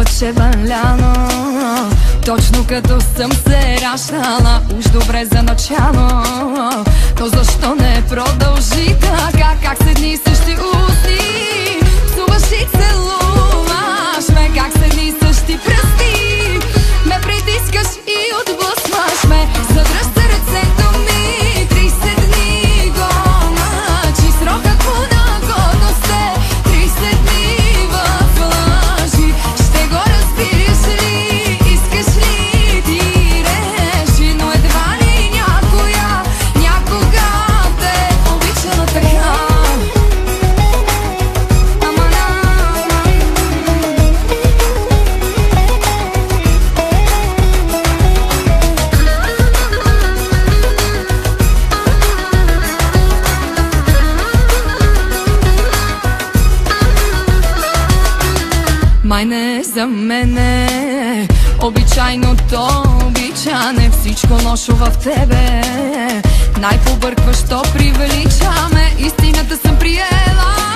че валяно, точно като съм се ращала. Уж добре за начало, то защо не продължи така? Как с едни и същи устни псуваш и целуваш ме, как с едни и същи пръсти ме притискаш и отблъсваш ме. Задръж се ръцето ми, 30 дни го мъчи срока по нагодност е 30 дни в лъжи. Ще го разбираш ли, искаш ли, ти реши, но едва ли някоя някога те обичала така. Май не за мене обичайното обичане, всичко лошо в тебе най-побъркващо привеличаме. Истината съм приела.